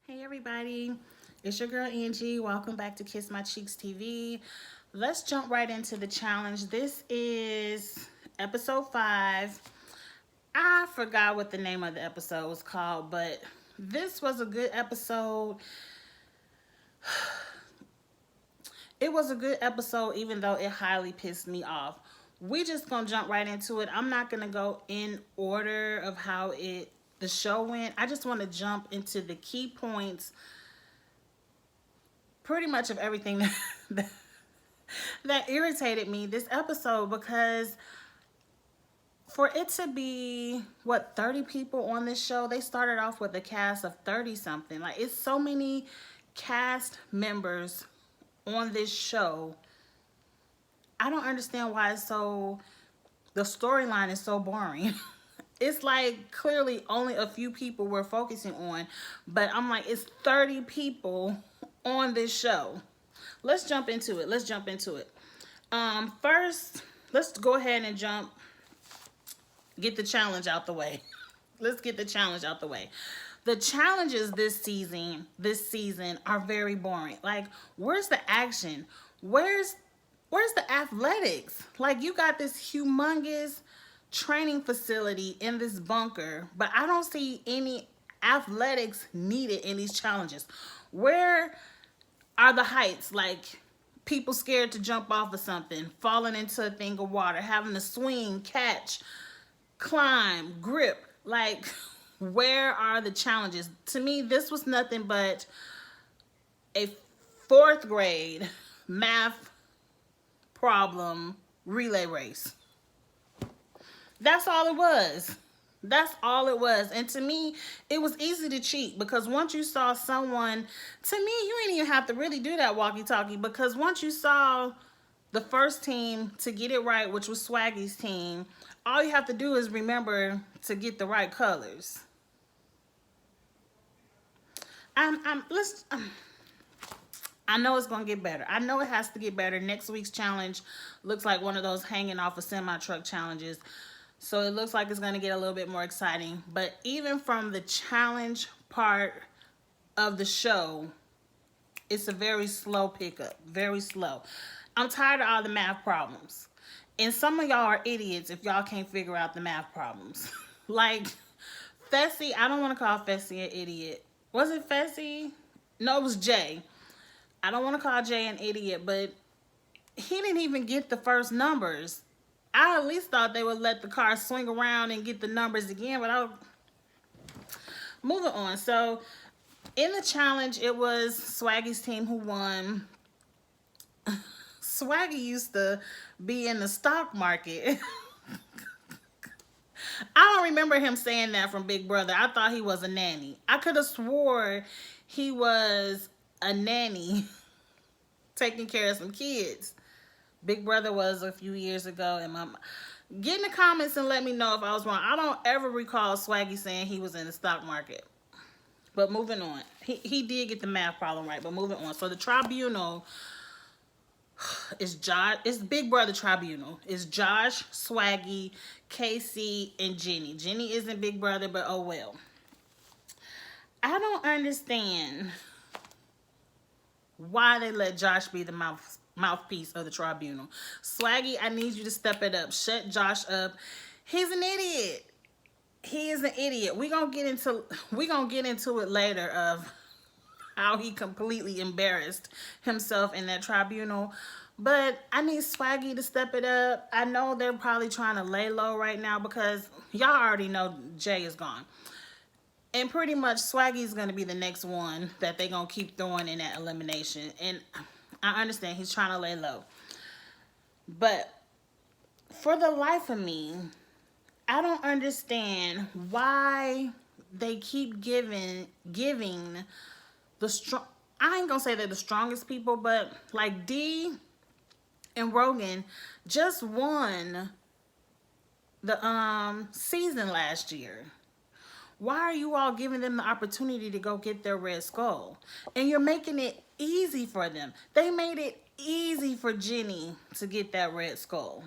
Hey everybody, it's your girl Angie. Welcome back to Kiss My Cheeks TV. Let's jump right into the challenge. This is episode 5. I forgot what the name of the episode was called, but this was a good episode. It was a good episode, even though it highly pissed me off. We just gonna jump right into it. I'm not gonna go in order of how the show went. I just want to jump into the key points pretty much of everything that, that irritated me this episode, because for it to be 30 people on this show, they started off with a cast of 30 something. Like, it's so many cast members on this show. I don't understand why the storyline is so boring. It's like clearly only a few people we're focusing on, but I'm like, it's 30 people on this show. Let's jump into it. First, let's go ahead and get the challenge out the way. Let's get the challenge out the way. The challenges this season are very boring. Like, where's the action? Where's the athletics? Like, you got this humongous training facility in this bunker, but I don't see any athletics needed in these challenges. Where are the heights? Like, people scared to jump off of something, falling into a thing of water, having to swing, catch, climb, grip. Like, where are the challenges? To me, this was nothing but a fourth grade math problem relay race. That's all it was. That's all it was. And to me, it was easy to cheat, because once you saw someone, to me, you ain't even have to really do that walkie-talkie, because once you saw the first team to get it right, which was Swaggy's team, all you have to do is remember to get the right colors. I know it's gonna get better. I know it has to get better. Next week's challenge looks like one of those hanging off a semi-truck challenges. So it looks like it's going to get a little bit more exciting. But even from the challenge part of the show, it's a very slow pickup. Very slow. I'm tired of all the math problems. And some of y'all are idiots if y'all can't figure out the math problems. Like, Fessy, I don't want to call Fessy an idiot. Was it Fessy? No, it was Jay. I don't want to call Jay an idiot, but he didn't even get the first numbers. I at least thought they would let the car swing around and get the numbers again, but moving on. So in the challenge, it was Swaggy's team who won. Swaggy used to be in the stock market. I don't remember him saying that from Big Brother. I thought he was a nanny. I could have swore he was a nanny taking care of some kids. Big Brother was a few years ago, and get in the comments and let me know if I was wrong. I don't ever recall Swaggy saying he was in the stock market. But moving on. He did get the math problem right, but moving on. So the tribunal is Josh. It's Big Brother tribunal. It's Josh, Swaggy, Casey, and Jenny. Jenny isn't Big Brother, but oh well. I don't understand why they let Josh be the mouthpiece of the tribunal. Swaggy, I need you to step it up. Shut Josh up. He's an idiot. He is an idiot. We're gonna get into it later of how he completely embarrassed himself in that tribunal. But I need Swaggy to step it up. I know they're probably trying to lay low right now, because y'all already know Jay is gone. And pretty much Swaggy's going to be the next one that they're going to keep throwing in that elimination. And I understand he's trying to lay low. But for the life of me, I don't understand why they keep giving the strong. I ain't going to say they're the strongest people, but like D and Rogan just won the season last year. Why are you all giving them the opportunity to go get their red skull? And you're making it easy for them. They made it easy for Jenny to get that red skull.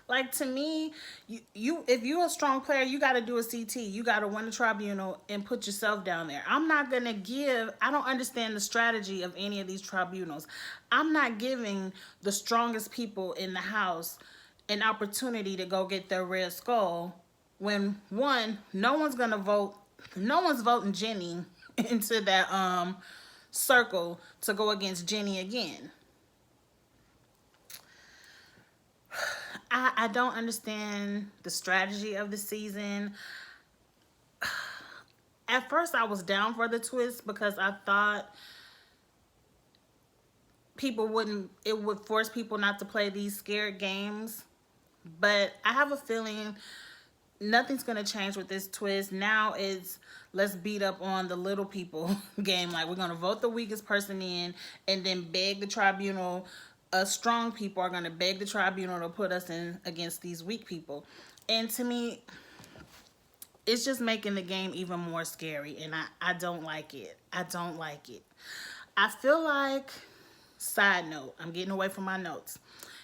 Like, to me, you if you're a strong player, you got to do a CT. You got to win the tribunal and put yourself down there. I'm not gonna give. I don't understand the strategy of any of these tribunals. I'm not giving the strongest people in the house an opportunity to go get their red skull when, one, no one's gonna vote. No one's voting Jenny into that circle to go against Jenny again. I don't understand the strategy of the season. At first, I was down for the twist because I thought people wouldn't, it would force people not to play these scared games. But I have a feeling nothing's going to change with this twist. Now it's let's beat up on the little people game. Like, we're going to vote the weakest person in and then beg the tribunal. Us strong people are going to beg the tribunal to put us in against these weak people. And to me, it's just making the game even more scary. And I don't like it. I don't like it. I feel like, side note, I'm getting away from my notes.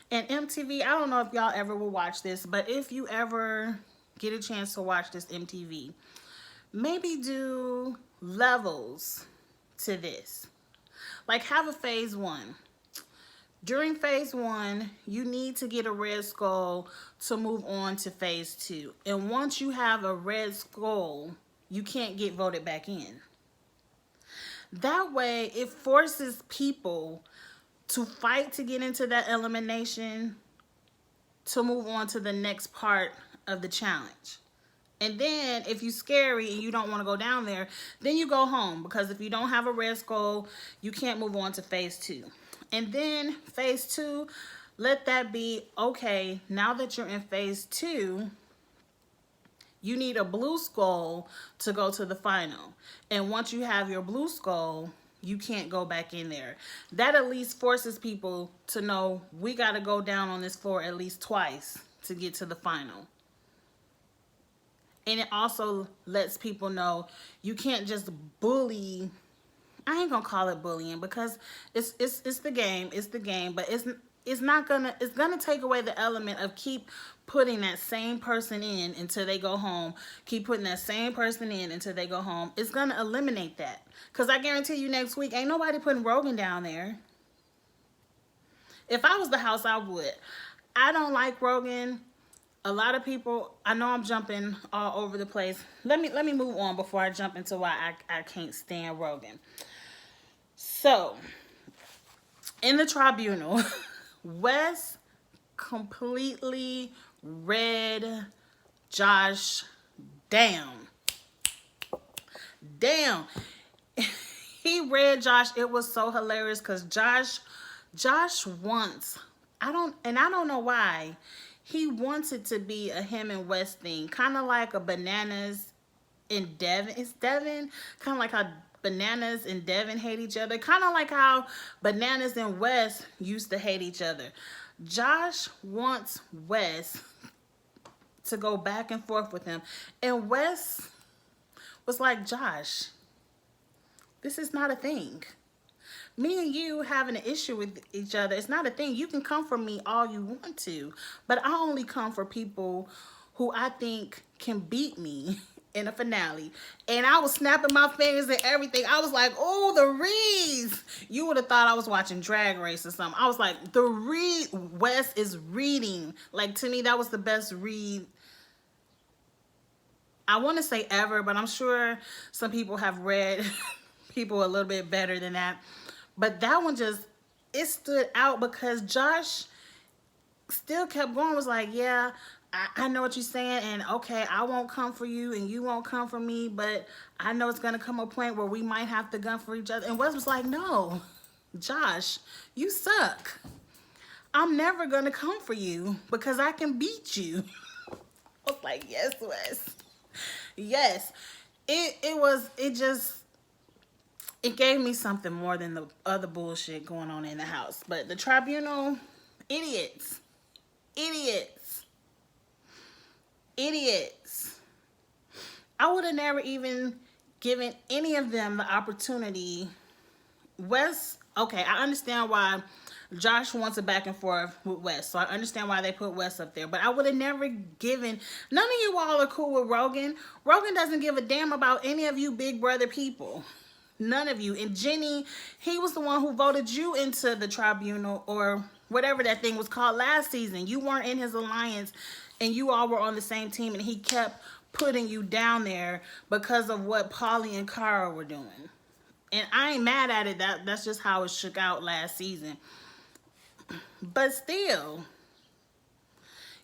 And MTV, I don't know if y'all ever will watch this, but if you ever get a chance to watch this MTV, maybe do levels to this. Like, have a phase one. During phase one, you need to get a red skull to move on to phase two. And once you have a red skull, you can't get voted back in. That way, it forces people to fight to get into that elimination to move on to the next part of the challenge. And then if you're scary and you don't want to go down there, then you go home, because if you don't have a red skull, you can't move on to phase two. And then phase two, let that be, okay, now that you're in phase two, you need a blue skull to go to the final. And once you have your blue skull, you can't go back in there. That at least forces people to know we got to go down on this floor at least twice to get to the final. And it also lets people know you can't just bully. I ain't gonna call it bullying because it's the game. It's the game, but it's gonna take away the element of keep putting that same person in until they go home. Keep putting that same person in until they go home. It's gonna eliminate that. Because I guarantee you next week ain't nobody putting Rogan down there. If I was the house, I would. I don't like Rogan. A lot of people, I know I'm jumping all over the place. Let me move on before I jump into why I can't stand Rogan. So, in the tribunal, Wes completely read Josh down. Damn. He read Josh. It was so hilarious because Josh wants, I don't know why, he wants it to be a him and Wes thing. Kind of like a Bananas and Devin. It's Devin? Kind of like how Bananas and Devin hate each other. Kind of like how Bananas and Wes used to hate each other. Josh wants Wes to go back and forth with him. And Wes was like, Josh, this is not a thing. Me and you having an issue with each other, it's not a thing. You can come for me all you want to, but I only come for people who I think can beat me in a finale. And I was snapping my fingers and everything. I was like, oh, the reads. You would have thought I was watching Drag Race or something. I was like, the read, Wes is reading. Like, to me, that was the best read, I want to say ever, but I'm sure some people have read people a little bit better than that. But that one just, it stood out because Josh still kept going, was like, yeah, I know what you're saying, and okay, I won't come for you, and you won't come for me, but I know it's going to come a point where we might have to gun for each other. And Wes was like, no, Josh, you suck. I'm never going to come for you because I can beat you. I was like, yes, Wes. Yes. It gave me something more than the other bullshit going on in the house. But the tribunal, idiots. Idiots. Idiots. I would have never even given any of them the opportunity. Wes, okay, I understand why Josh wants a back and forth with Wes, so I understand why they put Wes up there. But I would have never given. None of you all are cool with Rogan. Rogan doesn't give a damn about any of you Big Brother people. None of you. And Jenny, he was the one who voted you into the tribunal or whatever that thing was called last season. You weren't in his alliance, and you all were on the same team, and he kept putting you down there because of what Polly and Cara were doing. And I ain't mad at it. That's just how it shook out last season. But still,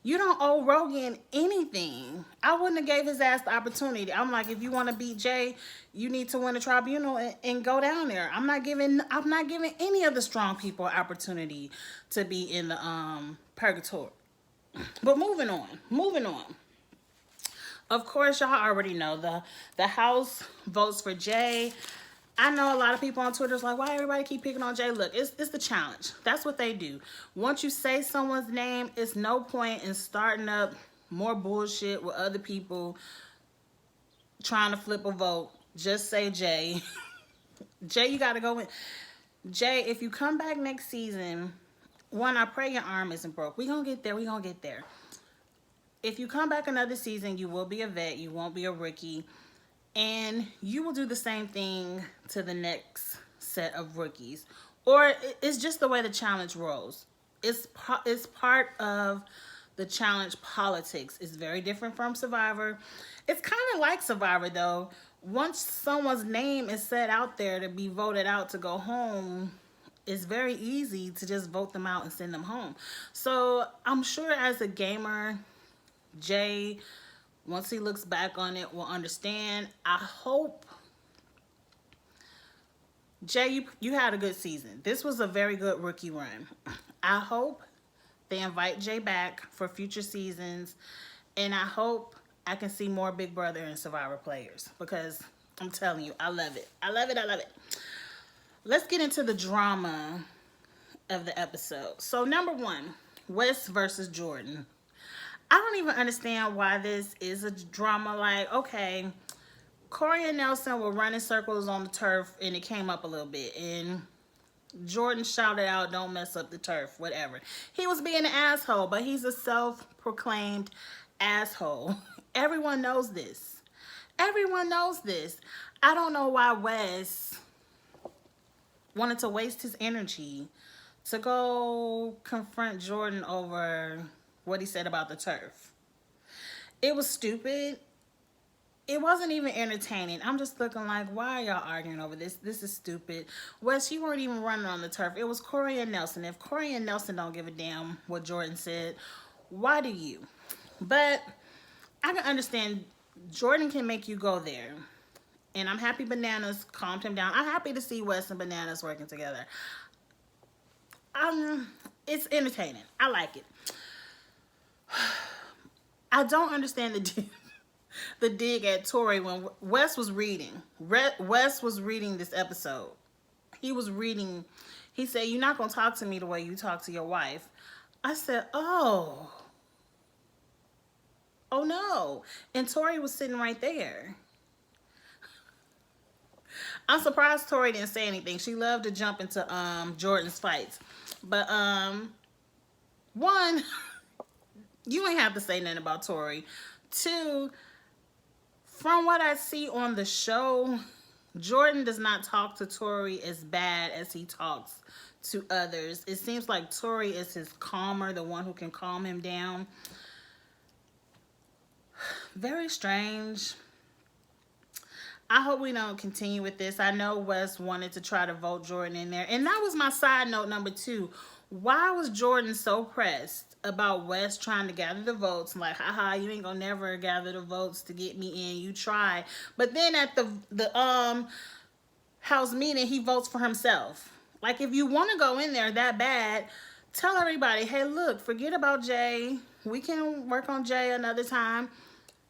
you don't owe Rogan anything. I wouldn't have gave his ass the opportunity. I'm like, if you want to beat Jay, you need to win a tribunal and go down there. I'm not giving any of the strong people an opportunity to be in the purgatory. But moving on. Of course, y'all already know the House votes for Jay. I know a lot of people on Twitter is like, why everybody keep picking on Jay? Look, it's the challenge. That's what they do. Once you say someone's name, it's no point in starting up more bullshit with other people trying to flip a vote. Just say Jay. Jay, you got to go in. Jay, if you come back next season, one, I pray your arm isn't broke. We're going to get there. If you come back another season, you will be a vet. You won't be a rookie. And you will do the same thing to the next set of rookies. Or it's just the way the challenge rolls. It's part of the challenge politics. It's very different from Survivor. It's kind of like Survivor, though. Once someone's name is set out there to be voted out to go home, it's very easy to just vote them out and send them home. So I'm sure as a gamer, Jay, once he looks back on it, will understand. I hope, Jay, you had a good season. This was a very good rookie run. I hope they invite Jay back for future seasons, and I hope I can see more Big Brother and Survivor players, because I'm telling you, I love it. I love it. Let's get into the drama of the episode. So number one, Wes versus Jordan. I don't even understand why this is a drama. Like, okay, Corey and Nelson were running circles on the turf, and it came up a little bit, and Jordan shouted out, don't mess up the turf, whatever. He was being an asshole, but he's a self-proclaimed asshole. Everyone knows this. I don't know why Wes wanted to waste his energy to go confront Jordan over what he said about the turf. It was stupid. It wasn't even entertaining. I'm just looking like, why are y'all arguing over this? This is stupid. Wes, you weren't even running on the turf. It was Corey and Nelson. If Corey and Nelson don't give a damn what Jordan said, why do you? But I can understand Jordan can make you go there. And I'm happy Bananas calmed him down. I'm happy to see Wes and Bananas working together. It's entertaining. I like it. I don't understand the dig at Tori when Wes was reading. Wes was reading this episode. He was reading. He said, you're not going to talk to me the way you talk to your wife. I said, oh no. And Tori was sitting right there. I'm surprised Tori didn't say anything. She loved to jump into Jordan's fights. But one, you ain't have to say nothing about Tori. Two, from what I see on the show, Jordan does not talk to Tori as bad as he talks to others. It seems like Tori is his calmer, the one who can calm him down. Very strange. I hope we don't continue with this. I know Wes wanted to try to vote Jordan in there. And that was my side note number 2. Why was Jordan so pressed about Wes trying to gather the votes? Like, haha, you ain't gonna never gather the votes to get me in. You try. But then at the house meeting, he votes for himself. Like, if you want to go in there that bad, tell everybody, hey, look, forget about Jay. We can work on Jay another time.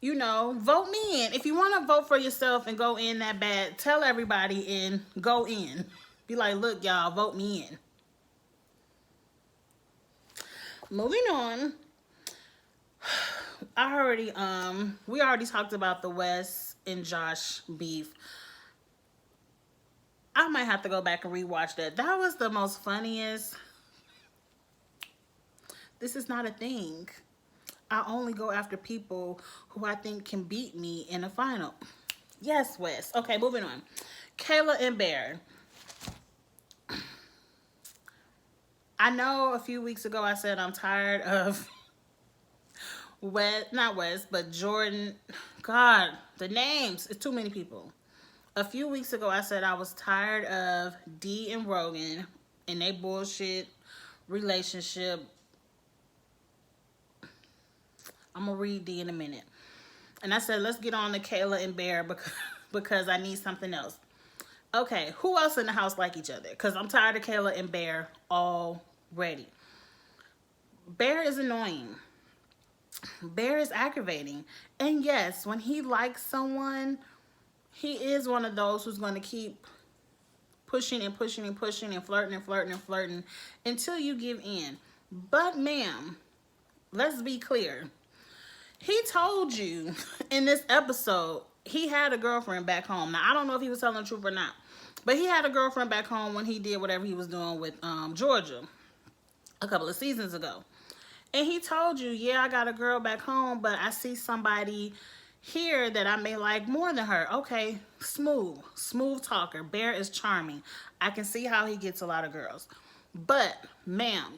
You know, vote me in. If you want to vote for yourself and go in that bad, tell everybody and go in. Be like, look, y'all, vote me in. Moving on. We already talked about the Wes and Josh beef. I might have to go back and rewatch that. That was the most funniest This is not a thing. I only go after people who I think can beat me in a final. Yes, Wes. Okay, moving on. Kayla and Bear. I know a few weeks ago I said I'm tired of Wes, not Wes, but Jordan. God, the names. It's too many people. A few weeks ago I said I was tired of D and Rogan and they bullshit relationship. I'm gonna read D in a minute. And I said, let's get on to Kayla and Bear because I need something else. Okay, who else in the house like each other? Because I'm tired of Kayla and Bear already. Bear is annoying. Bear is aggravating. And yes, when he likes someone, he is one of those who's going to keep pushing and pushing and pushing and flirting and flirting and flirting until you give in. But ma'am, let's be clear. He told you in this episode he had a girlfriend back home. Now, I don't know if he was telling the truth or not, but he had a girlfriend back home when he did whatever he was doing with Georgia a couple of seasons ago. And he told you, yeah, I got a girl back home, but I see somebody here that I may like more than her. Okay, smooth talker. Bear is charming. I can see how he gets a lot of girls. But, ma'am,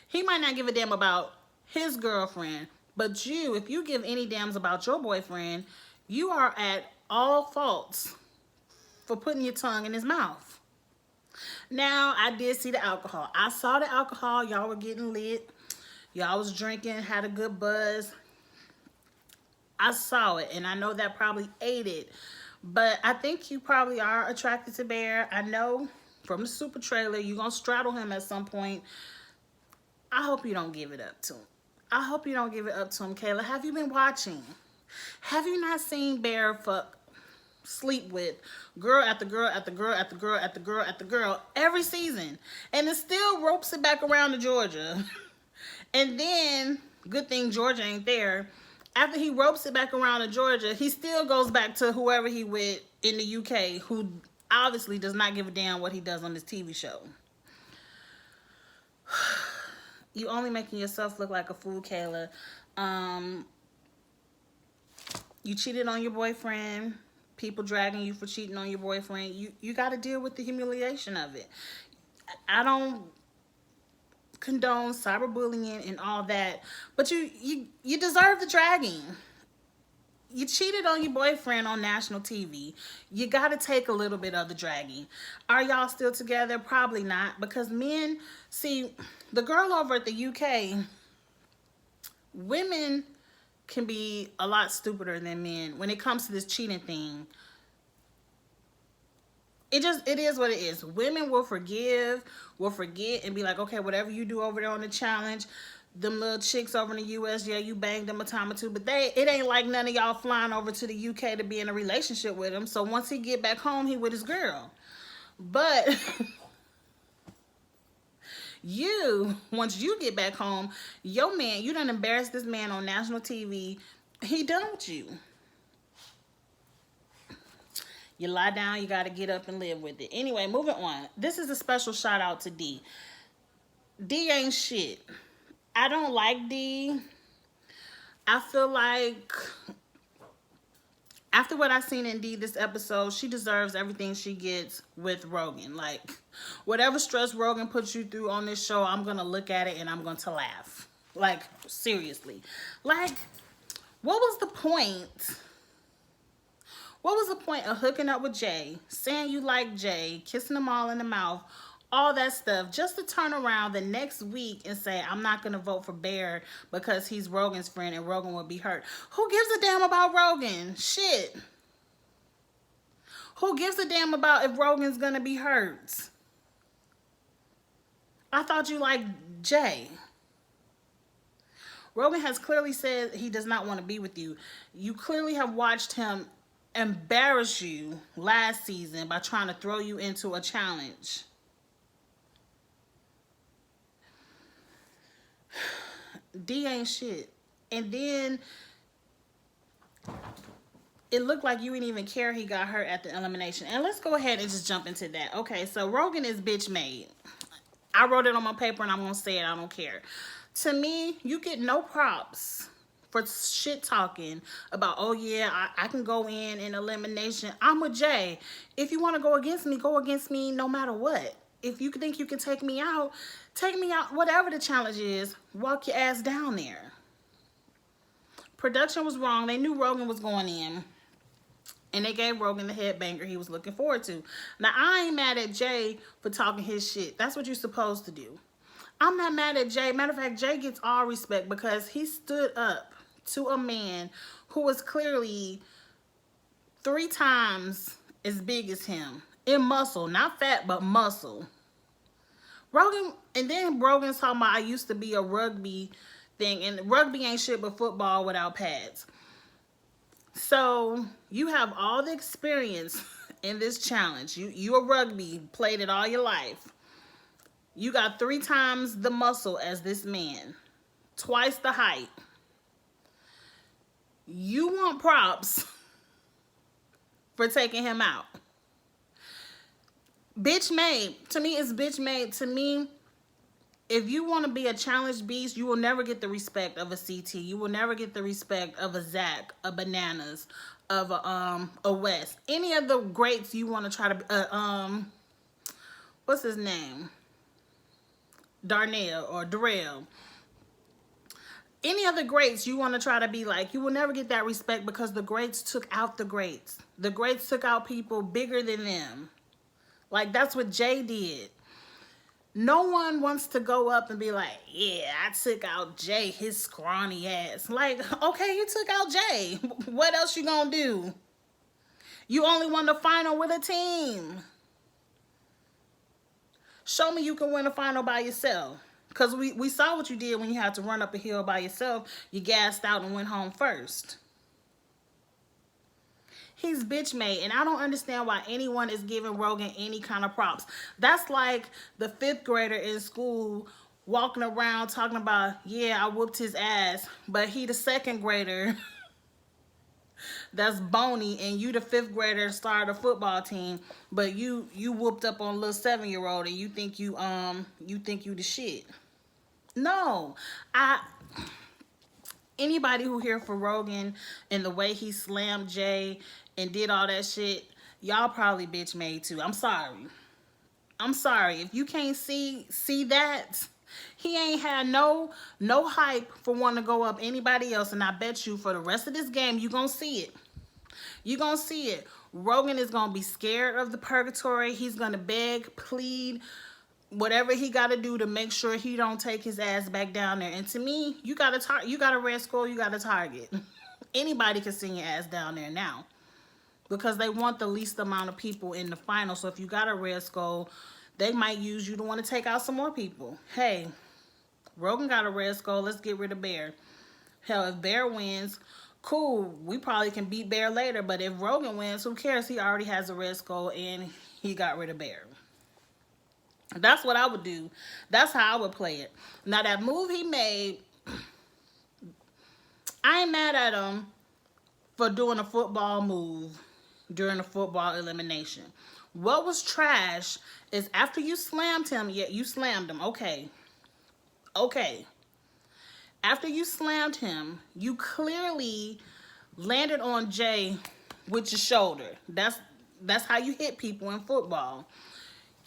he might not give a damn about his girlfriend, but if you give any damns about your boyfriend, you are at all faults for putting your tongue in his mouth. Now, I did see the alcohol. I saw the alcohol. Y'all were getting lit. Y'all was drinking, had a good buzz. I saw it, and I know that probably aided. But I think you probably are attracted to Bear. I know from the super trailer, you're going to straddle him at some point. I hope you don't give it up to him. I hope you don't give it up to him, Kayla. Have you been watching? Have you not seen Bear sleep with girl after girl after girl after girl after girl after girl every season? And it still ropes it back around to Georgia. And then, good thing Georgia ain't there. After he ropes it back around to Georgia, he still goes back to whoever he with in the UK, who obviously does not give a damn what he does on this TV show. You only making yourself look like a fool, Kayla. You cheated on your boyfriend. People dragging you for cheating on your boyfriend. You got to deal with the humiliation of it. I don't condone cyberbullying and all that, but you deserve the dragging. You cheated on your boyfriend on national TV. You got to take a little bit of the dragging. Are y'all still together? Probably not, because men, see, the girl over at the UK, women can be a lot stupider than men when it comes to this cheating thing. It is what it is. Women will forgive, will forget, and be like, okay, whatever you do over there on the challenge, them little chicks over in the US, yeah, you banged them a time or two, but it ain't like none of y'all flying over to the UK to be in a relationship with him. So once he get back home, he with his girl. But once you get back home, your man, you done embarrassed this man on national TV. He done with you. You lie down, you got to get up and live with it. Anyway, moving on. This is a special shout out to D. D ain't shit. I don't like D. I feel like after what I seen in D this episode, she deserves everything she gets with Rogan. Like, whatever stress Rogan puts you through on this show, I'm going to look at it and I'm going to laugh. Like, seriously. Like, what was the point? What was the point of hooking up with Jay, saying you like Jay, kissing them all in the mouth, all that stuff, just to turn around the next week and say, I'm not going to vote for Bear because he's Rogan's friend and Rogan will be hurt? Who gives a damn about Rogan? Shit. Who gives a damn about if Rogan's going to be hurt? I thought you liked Jay. Rogan has clearly said he does not want to be with you. You clearly have watched him embarrass you last season by trying to throw you into a challenge. D ain't shit. And then it looked like you didn't even care he got hurt at the elimination. And let's go ahead and just jump into that. Okay, so Rogan is bitch made. I wrote it on my paper and I'm going to say it. I don't care. To me, you get no props for shit talking about, oh yeah, I can go in elimination. I'm with Jay. If you want to go against me no matter what. If you think you can take me out, whatever the challenge is, walk your ass down there. Production was wrong. They knew Rogan was going in. And they gave Rogan the headbanger he was looking forward to. Now, I ain't mad at Jay for talking his shit. That's what you're supposed to do. I'm not mad at Jay. Matter of fact, Jay gets all respect because he stood up to a man who was clearly 3 times as big as him. In muscle. Not fat, but muscle. Rogan, and then Rogan's talking about I used to be a rugby thing. And rugby ain't shit but football without pads. So you have all the experience in this challenge. You a rugby, played it all your life. You got 3 times the muscle as this man. Twice the height. You want props for taking him out. Bitch made. To me, it's bitch made. To me, if you want to be a challenge beast, you will never get the respect of a CT. You will never get the respect of a Zach, a Bananas, of a West. Any of the greats you want to try to what's his name? Darnell or Darrell. Any of the greats you want to try to be like, you will never get that respect because the greats took out the greats. The greats took out people bigger than them. Like, that's what Jay did. No one wants to go up and be like, yeah, I took out Jay, his scrawny ass. Like, okay, you took out Jay. What else you gonna do? You only won the final with a team. Show me you can win a final by yourself. Because we saw what you did when you had to run up a hill by yourself. You gassed out and went home first. He's bitch made, and I don't understand why anyone is giving Rogan any kind of props. That's like the 5th grader in school walking around talking about, yeah, I whooped his ass, but he the 2nd grader that's bony, and you the 5th grader started a football team, but you whooped up on a little 7-year-old, and you think you the shit. No, anybody who here for Rogan and the way he slammed Jay and did all that shit, y'all probably bitch made too. I'm sorry. I'm sorry. If you can't see that, he ain't had no hype for wanting to go up anybody else. And I bet you for the rest of this game, you gonna see it. You gonna see it. Rogan is gonna be scared of the purgatory. He's gonna beg, plead, whatever he got to do to make sure he don't take his ass back down there. And to me, you got a red skull, you got a target. Anybody can send your ass down there now because they want the least amount of people in the final. So if you got a red skull, they might use you to want to take out some more people. Hey, Rogan got a red skull. Let's get rid of Bear. Hell, if Bear wins, cool. We probably can beat Bear later. But if Rogan wins, who cares? He already has a red skull and he got rid of Bear. That's what I would do. That's how I would play it. Now, that move he made, I ain't mad at him for doing a football move during the football elimination. What was trash is after you slammed him, yeah, you slammed him. Okay. After you slammed him, you clearly landed on Jay with your shoulder. That's how you hit people in football.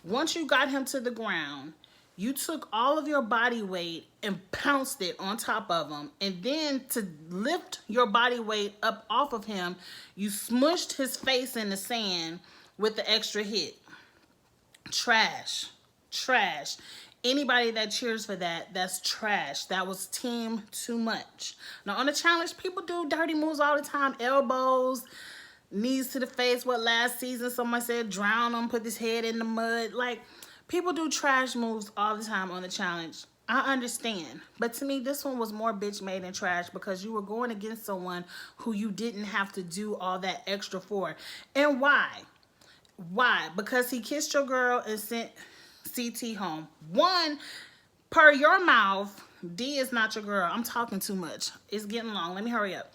Once you got him to the ground, you took all of your body weight and pounced it on top of him. And then to lift your body weight up off of him, you smushed his face in the sand with the extra hit. Trash. Trash. Anybody that cheers for that, that's trash. That was team too much. Now, on the challenge, people do dirty moves all the time. Elbows, knees to the face. What, last season somebody said drown him, put his head in the mud. Like, people do trash moves all the time on the challenge. I understand. But to me, this one was more bitch made than trash because you were going against someone who you didn't have to do all that extra for. And why? Why? Because he kissed your girl and sent CT home. One, per your mouth, D is not your girl. I'm talking too much. It's getting long. Let me hurry up.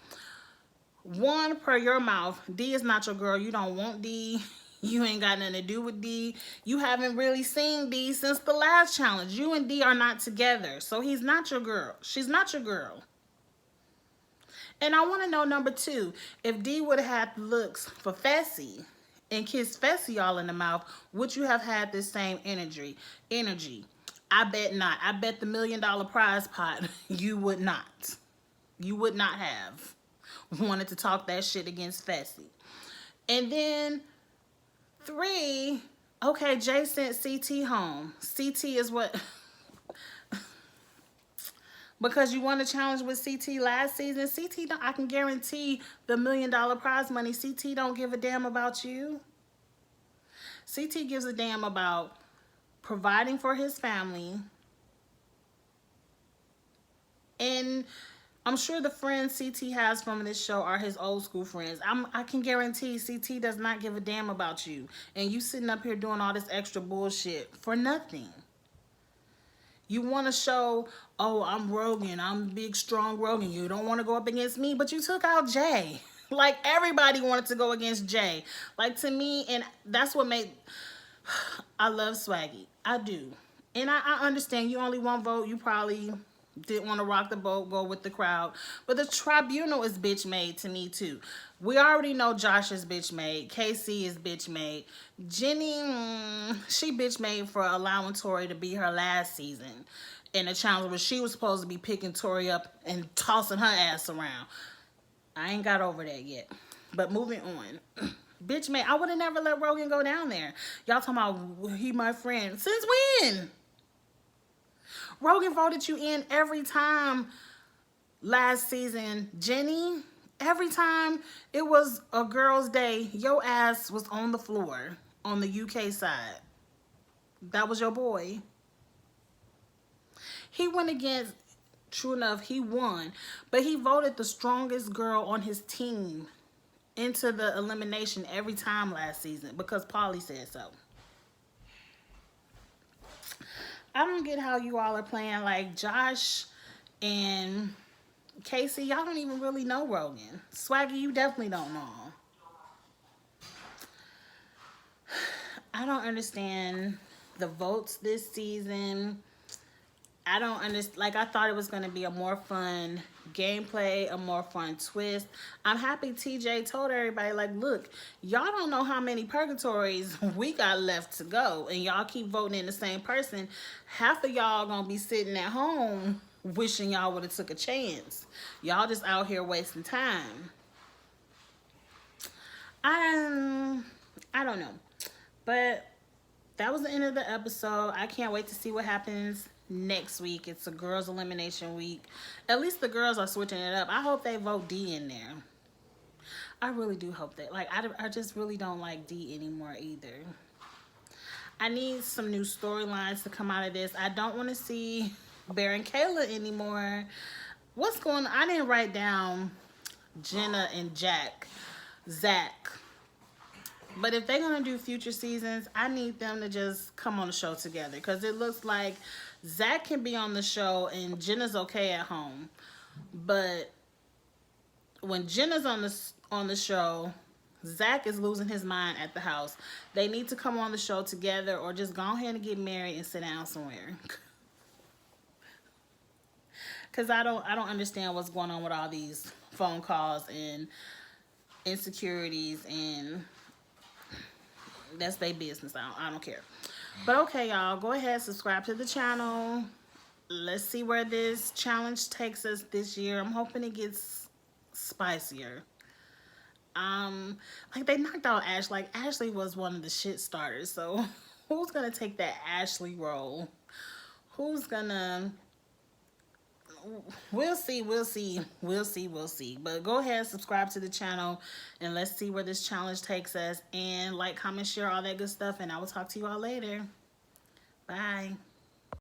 One, per your mouth, D is not your girl. You don't want D. You ain't got nothing to do with D. You haven't really seen D since the last challenge. You and D are not together. So he's not your girl. She's not your girl. And I want to know, number two, if D would have had looks for Fessy and kissed Fessy all in the mouth, would you have had this same energy? I bet not. I bet the $1 million prize pot you would not. You would not have wanted to talk that shit against Fessy. And then three, okay, Jay sent CT home. CT is what... Because you won a challenge with CT last season. CT, I can guarantee the $1 million prize money. CT don't give a damn about you. CT gives a damn about providing for his family. And I'm sure the friends CT has from this show are his old school friends. I can guarantee CT does not give a damn about you. And you sitting up here doing all this extra bullshit for nothing. You want to show, oh, I'm Rogan. I'm big, strong Rogan. You don't want to go up against me, but you took out Jay. Like, everybody wanted to go against Jay. Like, to me, and that's what made... I love Swaggy. I do. And I understand you only one vote. You probably didn't want to rock the boat, go with the crowd. But the tribunal is bitch made to me, too. We already know Josh is bitch made. KC is bitch made. Jenny, she bitch made for allowing Tori to be her last season in a challenge where she was supposed to be picking Tori up and tossing her ass around. I ain't got over that yet. But moving on. Bitch made. I would have never let Rogan go down there. Y'all talking about he my friend. Since when? Rogan voted you in every time last season. Jenny, every time it was a girl's day, your ass was on the floor on the UK side. That was your boy. He went against, true enough, he won, but he voted the strongest girl on his team into the elimination every time last season because Paulie said so. I don't get how you all are playing like Josh and Casey. Y'all don't even really know Rogan. Swaggy, you definitely don't know. I don't understand the votes this season. I don't understand. Like, I thought it was going to be a more fun gameplay, a more fun twist. I'm happy TJ told everybody, like, look, y'all don't know how many purgatories we got left to go, and y'all keep voting in the same person. Half of y'all going to be sitting at home wishing y'all would have took a chance. Y'all just out here wasting time. I don't know. But that was the end of the episode. I can't wait to see what happens next week. It's a girls elimination week. At least the girls are switching it up. I hope they vote D in there. I really do hope that. Like, I just really don't like D anymore either. I need some new storylines to come out of this. I don't want to see Bear and Kayla anymore. What's going on? I didn't write down Jenna and Zach. But if they're going to do future seasons, I need them to just come on the show together. Because it looks like Zach can be on the show and Jenna's okay at home. But when Jenna's on the show, Zach is losing his mind at the house. They need to come on the show together or just go ahead and get married and sit down somewhere. Because I don't understand what's going on with all these phone calls and insecurities, and that's their business. I don't care. But okay, y'all, go ahead, subscribe to the channel. Let's see where this challenge takes us this year. I'm hoping it gets spicier. Like, they knocked out Ash. Like, Ashley was one of the shit starters. So who's gonna take that Ashley role? Who's gonna... We'll see. But go ahead, subscribe to the channel, and let's see where this challenge takes us. And like, comment, share, all that good stuff. And I will talk to you all later. Bye.